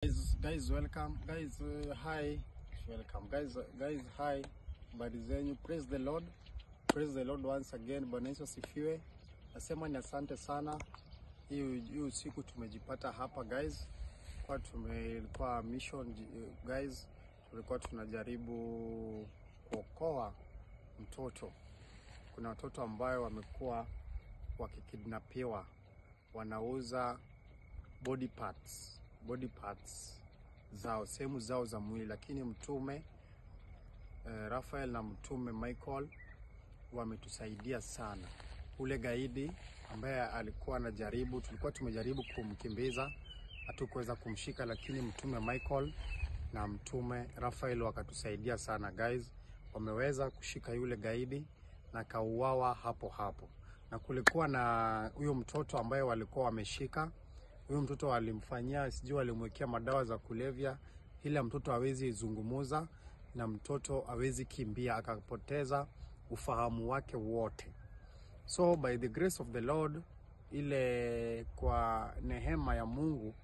Guys, welcome. Guys, hi. Welcome. Guys, hi. Habari zenyu. Praise the Lord. Praise the Lord once again. Bwana Yesu asifiwe. Nasema ni asante sana. Hii usiku tumejipata hapa guys. Tulikuwa mission guys. Tulikuwa tunajaribu kuokoa mtoto. Kuna watoto ambao wamekuwa wakikidnapiwa. Wanauza body parts zao, sehemu zao za mwili, lakini mtume Raphael na mtume Michael wametusaidia sana. Ule gaidi ambaye alikuwa anajaribu, tulikuwa tumejaribu kumkimbiza, hatukuweza kumshika, lakini mtume Michael na mtume Raphael wakatusaidia sana guys. Wameweza kushika yule gaidi na kauawa hapo. Na kulikuwa na huyo mtoto ambaye walikuwa wameshika. Huyo mtoto alimfanyia, sijui alimwekea madawa za kulevya, ila mtoto hawezi zungumuza na mtoto hawezi kimbia, akapoteza ufahamu wake wote. So by the grace of the Lord, ile kwa neema ya Mungu,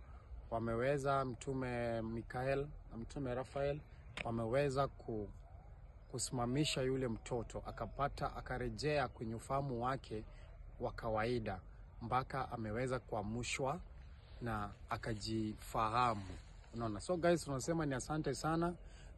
wameweza mtume Michael na mtume Raphael wameweza kusimamisha yule mtoto, akarejea kwenye ufahamu wake wa kawaida, mpaka ameweza kuamshwa na akajifahamu. Unaona? So guys, tunasema ni asante sana.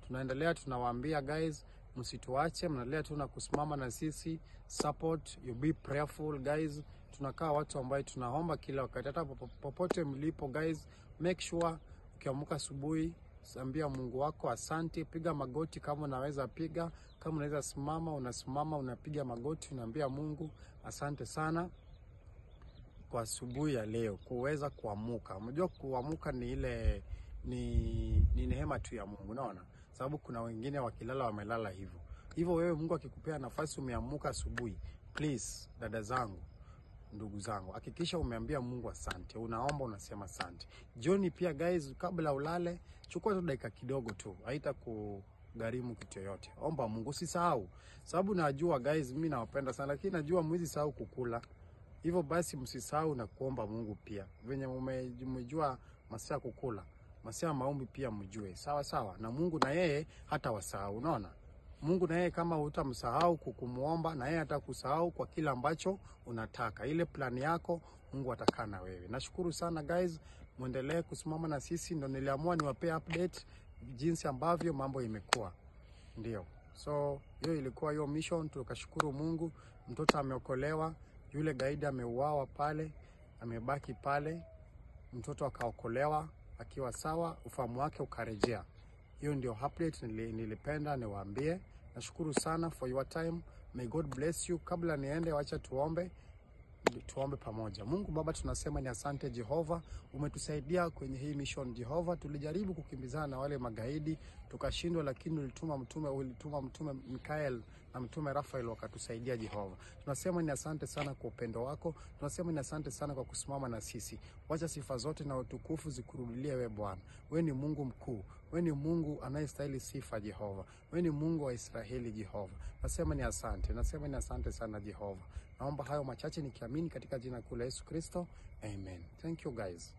Tunaendelea, tunawaambia guys, msituache, mnaendelea tu na kusimama na sisi, support, you be prayerful guys. Tunakaa watu ambao tunaomba kila wakati, hata popote mlipo guys. Make sure ukiamka asubuhi, ambia Mungu wako asante, piga magoti kama unaweza piga, kama unaweza simama, unasimama, unapiga magoti, unaambia Mungu asante sana kwa asubuhi ya leo kuweza kuamuka. Unajua kuamuka ni ile ni neema tu ya Mungu, unaona? Sababu kuna wengine wakilala wamelala hivyo. Hivyo wewe Mungu akikupea nafasi umeamuka asubuhi, please dada zangu, ndugu zangu, hakikisha umeambia Mungu asante. Unaomba, unasema asante. Jioni pia guys, kabla ulale, chukua tu dakika kidogo tu. Haitakugharimu kitu yoyote. Omba Mungu, usisahau. Sababu najua guys, mimi nawapenda sana, lakini najua mwezi sahau kukula. Hivyo basi msisahau na kuomba Mungu pia. Venye umejua masaa kukula, masaa maombi pia mjue. Sawa. Na Mungu na yeye hata wasahau, unaona? Mungu na yeye kama utamsahau kukumuomba, na yeye atakusahau kwa kila ambacho unataka. Ile plan yako Mungu atakaa na wewe. Nashukuru sana guys, muendelee kusimama na sisi. Ndio niliamua niwape update jinsi ambavyo mambo imekuwa. Ndio. So hiyo ilikuwa hiyo mission. Tukashukuru Mungu, mtoto ameokolewa. Yule gaidi ameuawa pale, amebaki pale, mtoto akaokolewa akiwa sawa, ufahamu wake ukarejea. Hiyo ndio update nilipenda niwaambie. Nashukuru sana for your time. May God bless you. Kabla niende, wacha tuombe pamoja. Mungu Baba, tunasema ni asante Jehova, umetusaidia kwenye hii mission Jehova. Tulijaribu kukimbizana na wale magaidi tukashindwa, lakini ulituma mtume Michael na mtume Raphael wakatusaidia Jehova. Tunasema ni asante sana kwa upendo wako. Tunasema ni asante sana kwa kusimama na sisi. Wacha sifa zote na utukufu zikurudilie wewe Bwana. Wewe ni Mungu mkuu. Wewe ni Mungu anayestahili sifa Jehova. Wewe ni Mungu wa Israeli Jehova. Nasema ni asante sana Jehova. Naomba hayo machache nikiamini katika jina kuu la Yesu Kristo. Amen. Thank you guys.